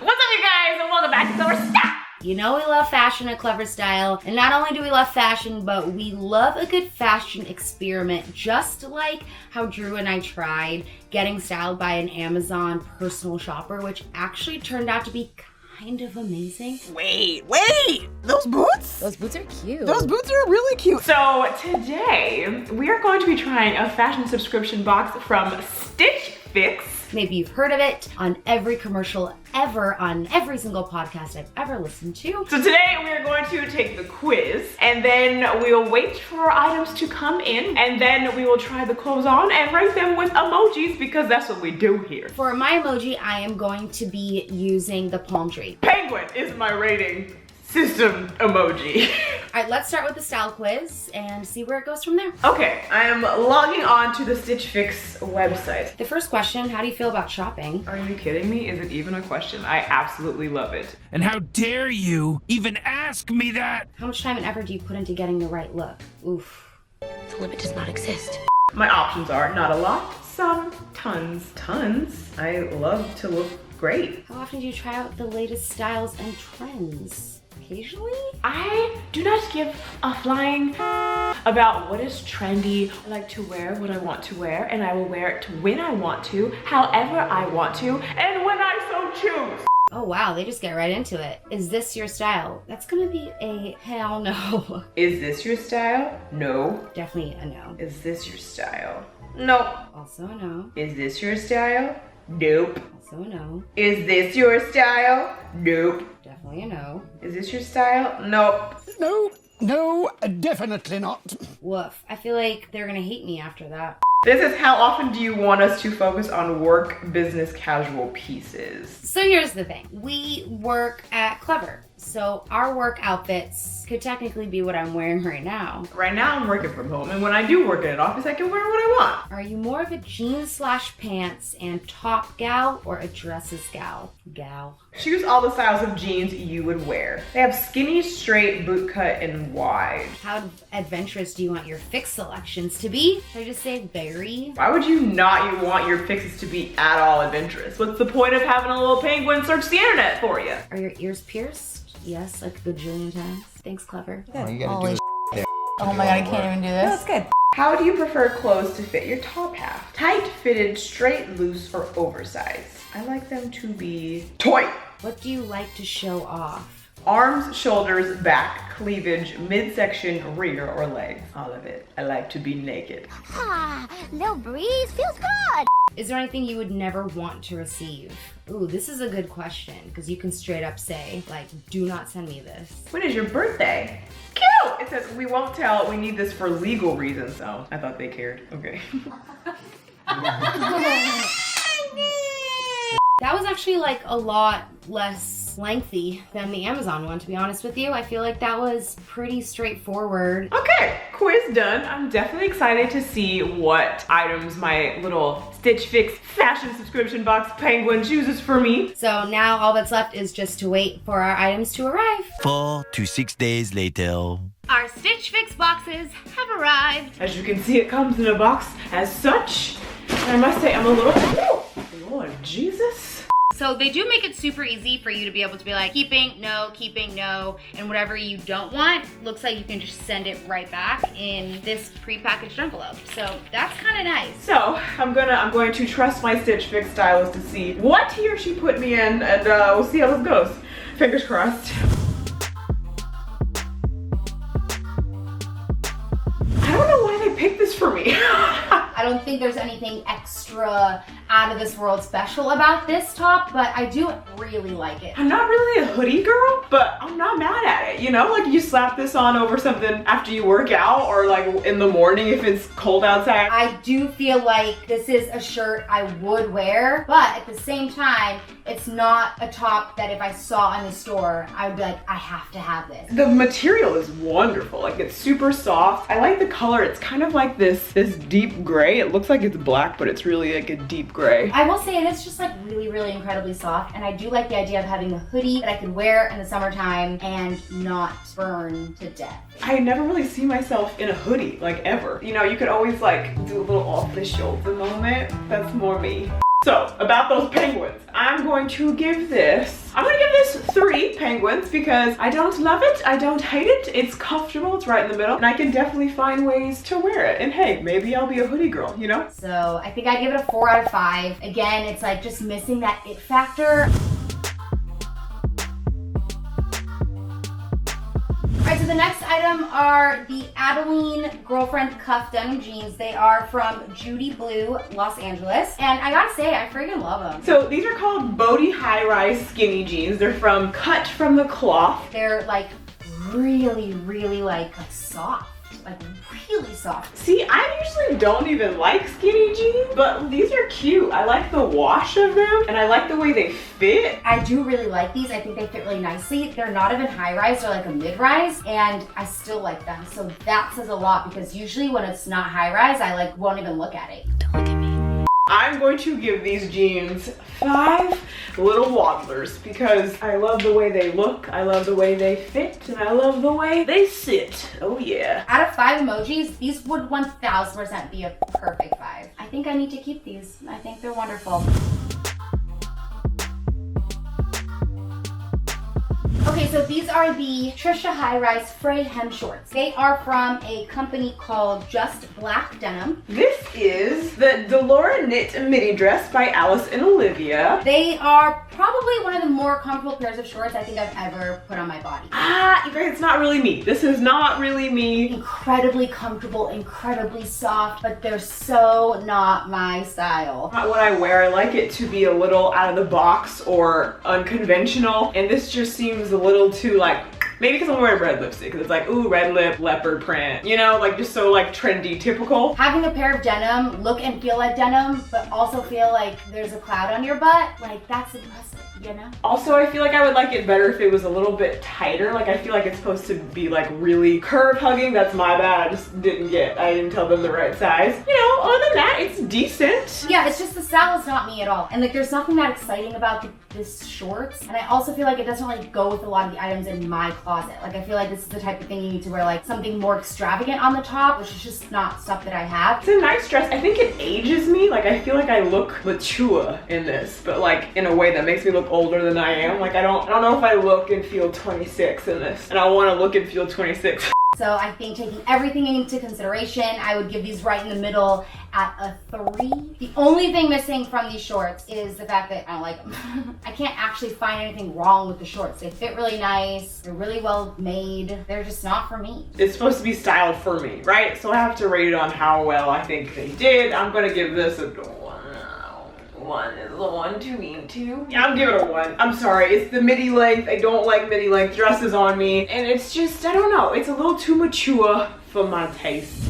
What's up, you guys, and welcome back to Clevver Style. You know we love fashion at Clevver Style, and not only do we love fashion, but we love a good fashion experiment, just like how Drew and I tried getting styled by an Amazon personal shopper, which actually turned out to be kind of amazing. Wait, those boots? Those boots are cute. Those boots are really cute. So today, we are going to be trying a fashion subscription box from Stitch Fix. Maybe you've heard of it on every commercial ever, on every single podcast I've ever listened to. So today we are going to take the quiz, and then we'll wait for our items to come in, and then we will try the clothes on and rate them with emojis, because that's what we do here. For my emoji, I am going to be using the palm tree. Penguin is my rating system emoji. All right, let's start with the style quiz and see where it goes from there. Okay, I am logging on to the Stitch Fix website. The first question, how do you feel about shopping? Are you kidding me? Is it even a question? I absolutely love it. And how dare you even ask me that? How much time and effort do you put into getting the right look? Oof. The limit does not exist. My options are not a lot, some, tons. Tons? I love to look great. How often do you try out the latest styles and trends? Occasionally? I do not give a flying about what is trendy. I like to wear what I want to wear, and I will wear it when I want to, however I want to, and when I so choose. Oh wow, they just get right into it. Is this your style? That's gonna be a hell no. Is this your style? No. Definitely a no. Is this your style? Nope. Also a no. Is this your style? Nope. Also a no. Is this your style? Nope. Definitely a no. Is this your style? Nope. No, definitely not. Woof. I feel like they're gonna hate me after that. This is how often do you want us to focus on work, business, casual pieces? So here's the thing. We work at Clevver. So our work outfits could technically be what I'm wearing right now. Right now I'm working from home, and when I do work in an office, I can wear what I want. Are you more of a jeans / pants and top gal or a dresses gal? Choose all the styles of jeans you would wear. They have skinny, straight, boot cut, and wide. How adventurous do you want your fix selections to be? Should I just say very? Why would you not want your fixes to be at all adventurous? What's the point of having a little penguin search the internet for you? Are your ears pierced? Yes, like a gajillion times. Thanks, Clevver. Oh, you gotta do this. Oh my god, I can't even do this. That's good. How do you prefer clothes to fit your top half? Tight fitted, straight, loose, or oversized? I like them to be tight. What do you like to show off? Arms, shoulders, back, cleavage, midsection, rear, or legs. All of it. I like to be naked. Ah, little breeze feels good. Is there anything you would never want to receive? Ooh, this is a good question, because you can straight up say, like, do not send me this. When is your birthday? Cute! It says, we won't tell, we need this for legal reasons. Oh, I thought they cared. Okay. That was actually like a lot less lengthy than the Amazon one, to be honest with you. I feel like that was pretty straightforward. Okay, quiz done. I'm definitely excited to see what items my little Stitch Fix fashion subscription box penguin chooses for me. So now all that's left is just to wait for our items to arrive. 4 to 6 days later. Our Stitch Fix boxes have arrived. As you can see, it comes in a box as such. And I must say, I'm a little, oh, Lord Jesus. So they do make it super easy for you to be able to be like, keeping, no, and whatever you don't want, looks like you can just send it right back in this prepackaged envelope. So that's kind of nice. So I'm going to trust my Stitch Fix stylist to see what he or she put me in, and we'll see how this goes. Fingers crossed. I don't know why they picked this for me. I don't think there's anything extra out of this world special about this top, but I do really like it. I'm not really a hoodie girl, but I'm not mad at it. You know, like you slap this on over something after you work out, or like in the morning if it's cold outside. I do feel like this is a shirt I would wear, but at the same time, it's not a top that if I saw in the store, I would be like, I have to have this. The material is wonderful. Like, it's super soft. I like the color. It's kind of like this deep gray. It looks like it's black, but it's really like a deep gray. I will say it is just like really, really incredibly soft, and I do like the idea of having a hoodie that I could wear in the summertime and not burn to death. I never really see myself in a hoodie, like ever. You know, you could always like do a little off the shoulder moment. That's more me. So, about those penguins, I'm going to give this, once because I don't love it, I don't hate it, it's comfortable, it's right in the middle, and I can definitely find ways to wear it. And hey, maybe I'll be a hoodie girl, you know? So I think I'd give it a 4 out of 5. Again, it's like just missing that it factor. Alright, so the next item are the Adeline Girlfriend Cuff Denim Jeans. They are from Judy Blue, Los Angeles. And I gotta say, I freaking love them. So these are called Bodie high-rise skinny jeans. They're from Cut from the Cloth. They're like really like soft. Like really soft. See, I usually don't even like skinny jeans, but these are cute. I like the wash of them, and I like the way they fit. I do really like these. I think they fit really nicely. They're not even high rise, they're like a mid rise, and I still like them. So that says a lot because usually when it's not high rise, I like won't even look at it. Don't look at me. I'm going to give these jeans 5 little waddlers because I love the way they look, I love the way they fit, and I love the way they sit. Oh yeah. Out of 5 emojis, these would 1000% be a perfect 5. I think I need to keep these. I think they're wonderful. Okay, so these are the Trisha High Rise Frayed Hem Shorts. They are from a company called Just Black Denim. This is the Delora Knit Midi Dress by Alice and Olivia. They are probably one of the more comfortable pairs of shorts I think I've ever put on my body. Ah, you guys, it's not really me. This is not really me. Incredibly comfortable, incredibly soft, but they're so not my style. Not what I wear. I like it to be a little out of the box or unconventional, and this just seems a little too like, maybe because I'm wearing red lipstick, because it's like, ooh, red lip, leopard print, you know, like just so like trendy, typical. Having a pair of denim look and feel like denim, but also feel like there's a cloud on your butt, like that's impressive, you know? Also, I feel like I would like it better if it was a little bit tighter. Like I feel like it's supposed to be like really curve hugging. That's my bad. I didn't tell them the right size. You know, other than that, it's decent. Yeah, it's just the style is not me at all. And like there's nothing that exciting about this shorts. And I also feel like it doesn't really go with a lot of the items in my closet. Like I feel like this is the type of thing you need to wear like something more extravagant on the top, which is just not stuff that I have. It's a nice dress. I think it ages me. Like I feel like I look mature in this, but like in a way that makes me look older than I am. Like I don't know if I look and feel 26 in this. And I want to look and feel 26. So I think taking everything into consideration, I would give these right in the middle at a 3. The only thing missing from these shorts is the fact that I don't like them. I can't actually find anything wrong with the shorts. They fit really nice. They're really well made. They're just not for me. It's supposed to be styled for me, right? So I have to rate it on how well I think they did. I'm gonna give this a 1. Is the 1 too mean too? Yeah, I'll give it a 1. I'm sorry, it's the midi length. I don't like midi length dresses on me. And it's just, I don't know, it's a little too mature for my taste.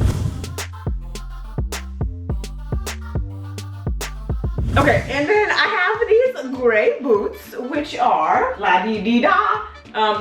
Okay, and then I have these gray boots, which are la-di-di-da.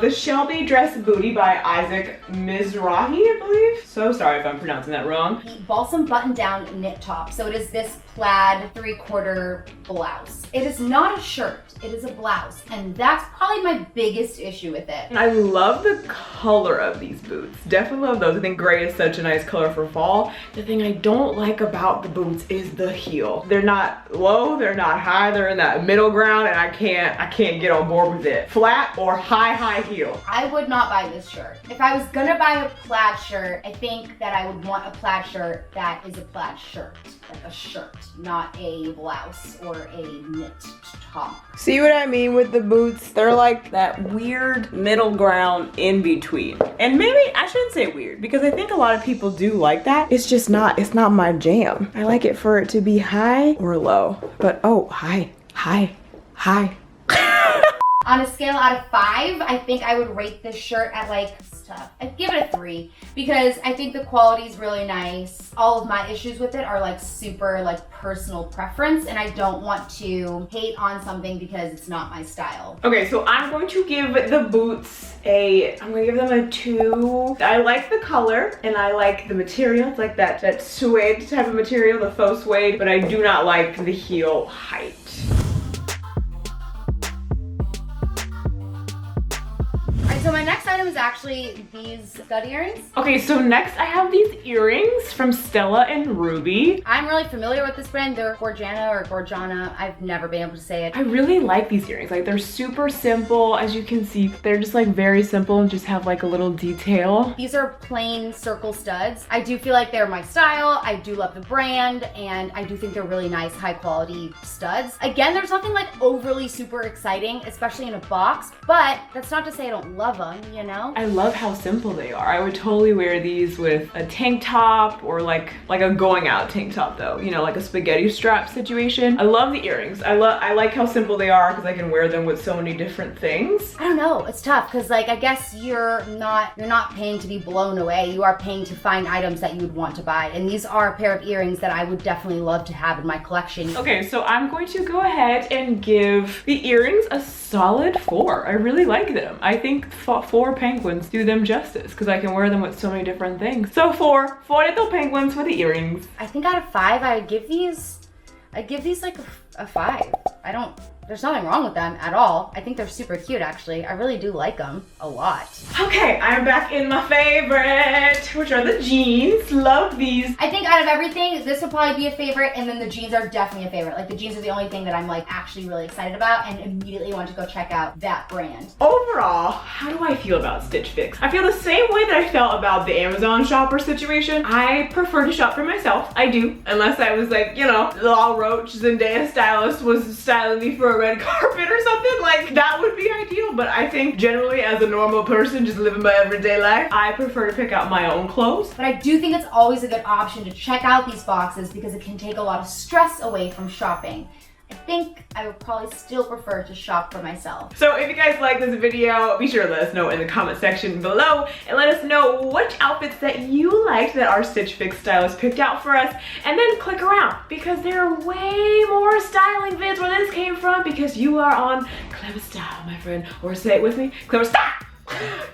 The Shelby Dress Booty by Isaac Mizrahi, I believe. So sorry if I'm pronouncing that wrong. The Balsam button-down knit top. So it is this plaid 3/4 blouse. It is not a shirt, it is a blouse. And that's probably my biggest issue with it. And I love the color of these boots. Definitely love those. I think gray is such a nice color for fall. The thing I don't like about the boots is the heel. They're not low, they're not high, they're in that middle ground, and I can't get on board with it. Flat or high heel. I would not buy this shirt. If I was gonna buy a plaid shirt, I think that I would want a plaid shirt that is a plaid shirt. Like a shirt, not a blouse or a knit top. See what I mean with the boots? They're like that weird middle ground in between. And maybe I shouldn't say weird because I think a lot of people do like that. It's just not, it's not my jam. I like it for it to be high or low. But oh, high. On a scale out of 5, I think I would rate this shirt at like stuff. I'd give it a 3 because I think the quality is really nice. All of my issues with it are like super like personal preference, and I don't want to hate on something because it's not my style. Okay, so I'm going to give the boots I'm gonna give them a 2. I like the color and I like the material. It's like that suede type of material, the faux suede, but I do not like the heel height. So my next item is actually these stud earrings. Okay, so next I have these earrings from Stella and Ruby. I'm really familiar with this brand. They're Gorjana or Gorjana. I've never been able to say it. I really like these earrings. Like, they're super simple. As you can see, they're just like very simple and just have like a little detail. These are plain circle studs. I do feel like they're my style. I do love the brand, and I do think they're really nice, high quality studs. Again, there's nothing like overly super exciting, especially in a box, but that's not to say I don't love them, you know? I love how simple they are. I would totally wear these with a tank top or like a going out tank top though, you know, like a spaghetti strap situation. I love the earrings. I like how simple they are because I can wear them with so many different things. I don't know, it's tough because like I guess you're not paying to be blown away. You are paying to find items that you would want to buy, and these are a pair of earrings that I would definitely love to have in my collection. Okay, so I'm going to go ahead and give the earrings a solid 4. I really like them. I think 4 penguins do them justice because I can wear them with so many different things. So 4 little penguins for the earrings. I think out of 5, I'd give these like a 5. There's nothing wrong with them at all. I think they're super cute actually. I really do like them a lot. Okay, I'm back in my favorite, which are the jeans. Love these. I think out of everything, this would probably be a favorite, and then the jeans are definitely a favorite. Like the jeans are the only thing that I'm like actually really excited about and immediately want to go check out that brand. Overall, how do I feel about Stitch Fix? I feel the same way that I felt about the Amazon shopper situation. I prefer to shop for myself. I do, unless I was like, you know, Law Roach Zendaya stylist was styling me for a red carpet or something. Like, that would be ideal, but I think generally as a normal person just living my everyday life, I prefer to pick out my own clothes. But I do think it's always a good option to check out these boxes because it can take a lot of stress away from shopping. I think I would probably still prefer to shop for myself. So if you guys like this video, be sure to let us know in the comment section below and let us know which outfits that you liked that our Stitch Fix stylist picked out for us, and then click around because there are way more styling vids where this came from because you are on Clevver Style, my friend, or say it with me, Clevver Style.